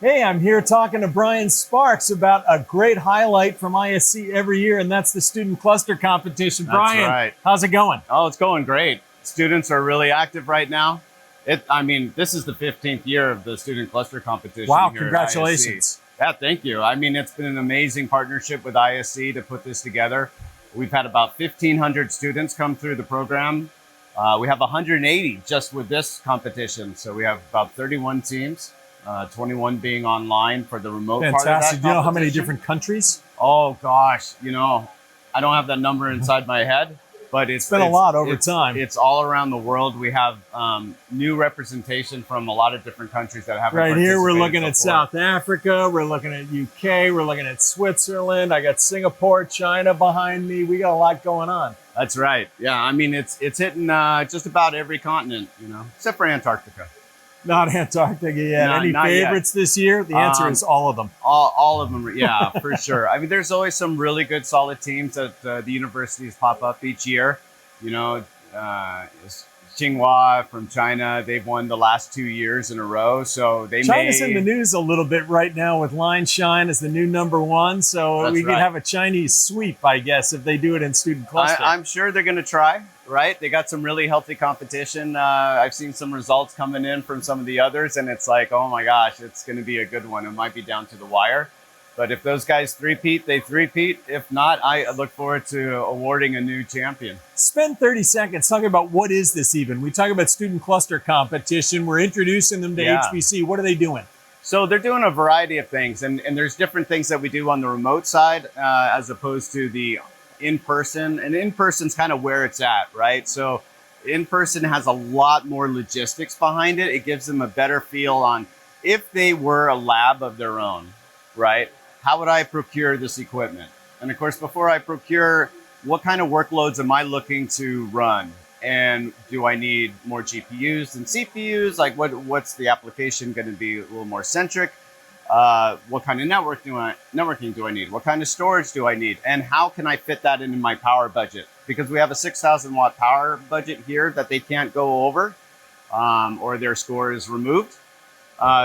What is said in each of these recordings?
Hey, I'm here talking to Brian Sparks about a great highlight from ISC every year, and that's the Student Cluster Competition. That's Brian, right. how's it going? Oh, it's going great. Students are really active right now. This is the 15th year of the Student Cluster Competition. Wow, here at congratulations. ISC. Yeah, thank you. It's been an amazing partnership with ISC to put this together. We've had about 1,500 students come through the program. We have 180 just with this competition. So we have about 31 teams. 21 being online for the remote part of that Fantastic. Do you know how many competition. different countries? Oh gosh, I don't have that number inside my head, but it's been a lot over time. It's all around the world. We have new representation from a lot of different countries that haven't Right here, we're looking at before. South Africa, we're looking at UK, we're looking at Switzerland. I got Singapore, China behind me. We got a lot going on. That's right. Yeah, it's hitting just about every continent, except for Antarctica. Not Antarctica yet. Any not favorites yet. this year? The answer is all of them. All of them, yeah, for sure. There's always some really good, solid teams that the universities pop up each year. Tsinghua from China, they've won the last 2 years in a row. So China's in the news a little bit right now with Line Shine as the new #1. So we could have a Chinese sweep, I guess, if they do it in Student Cluster. I'm sure they're going to try, right? They got some really healthy competition. I've seen some results coming in from some of the others, and it's like, oh my gosh, it's going to be a good one. It might be down to the wire. But if those guys three-peat, they three-peat. If not, I look forward to awarding a new champion. Spend 30 seconds talking about what is this even. We talk about Student Cluster Competition. We're introducing them to HBC. What are they doing? So they're doing a variety of things, and there's different things that we do on the remote side as opposed to the in-person. And in-person's kind of where it's at, right? So in-person has a lot more logistics behind it. It gives them a better feel on if they were a lab of their own, right? How would I procure this equipment? And of course, before I procure, what kind of workloads am I looking to run? And do I need more GPUs than CPUs? Like what's the application going to be a little more centric? What kind of networking do I need? What kind of storage do I need? And how can I fit that into my power budget? Because we have a 6,000 watt power budget here that they can't go over or their score is removed.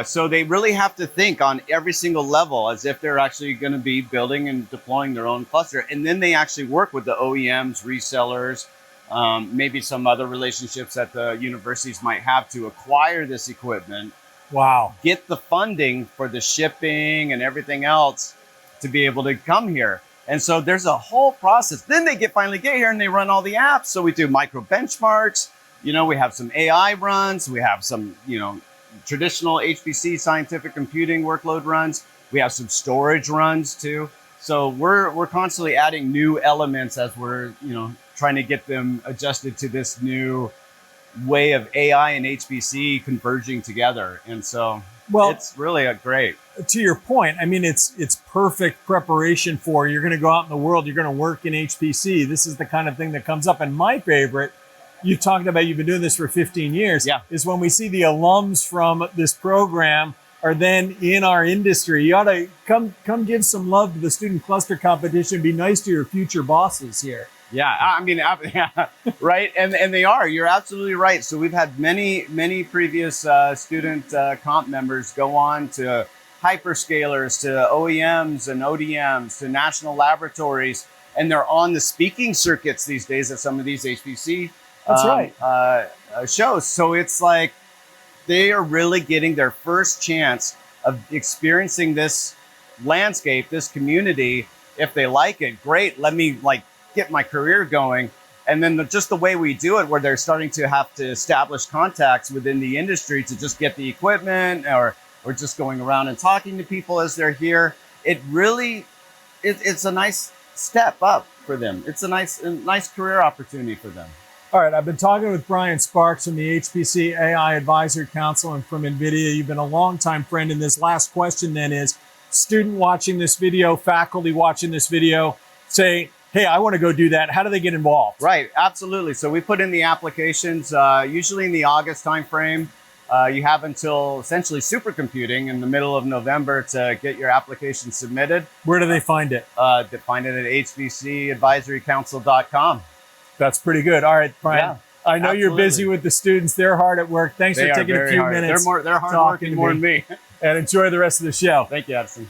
So they really have to think on every single level as if they're actually going to be building and deploying their own cluster. And then they actually work with the OEMs, resellers, maybe some other relationships that the universities might have to acquire this equipment. Wow. Get the funding for the shipping and everything else to be able to come here. And so there's a whole process. Then they finally get here and they run all the apps. So we do micro benchmarks. We have some AI runs. We have some, traditional HPC scientific computing workload runs. We have some storage runs too. So we're constantly adding new elements as we're, trying to get them adjusted to this new way of AI and HPC converging together. And so it's really great. To your point, it's perfect preparation for you're going to go out in the world, you're going to work in HPC. This is the kind of thing that comes up. And my favorite, you talked about, you've been doing this for 15 years, is when we see the alums from this program are then in our industry. You ought to come give some love to the Student Cluster Competition. Be nice to your future bosses here. Yeah, right. And they are. You're absolutely right. So we've had many previous student comp members go on to hyperscalers, to OEMs and ODMs, to national laboratories, and they're on the speaking circuits these days at some of these HPC shows. So it's like they are really getting their first chance of experiencing this landscape, this community. If they like it, great. Let me get my career going. And then just the way we do it, where they're starting to have to establish contacts within the industry to just get the equipment or just going around and talking to people as they're here. It's a nice step up for them. It's a nice career opportunity for them. All right, I've been talking with Brian Sparks from the HPC AI Advisory Council and from NVIDIA. You've been a longtime friend. And this last question then is, student watching this video, faculty watching this video, say, hey, I want to go do that. How do they get involved? Right, absolutely. So we put in the applications, usually in the August timeframe. You have until essentially supercomputing in the middle of November to get your application submitted. Where do they find it? They find it at hbcadvisorycouncil.com. That's pretty good. All right, Brian. Yeah, I know you're busy with the students. They're hard at work. Thanks for taking a few minutes. They're hard working more than me. and enjoy the rest of the show. Thank you, Addison.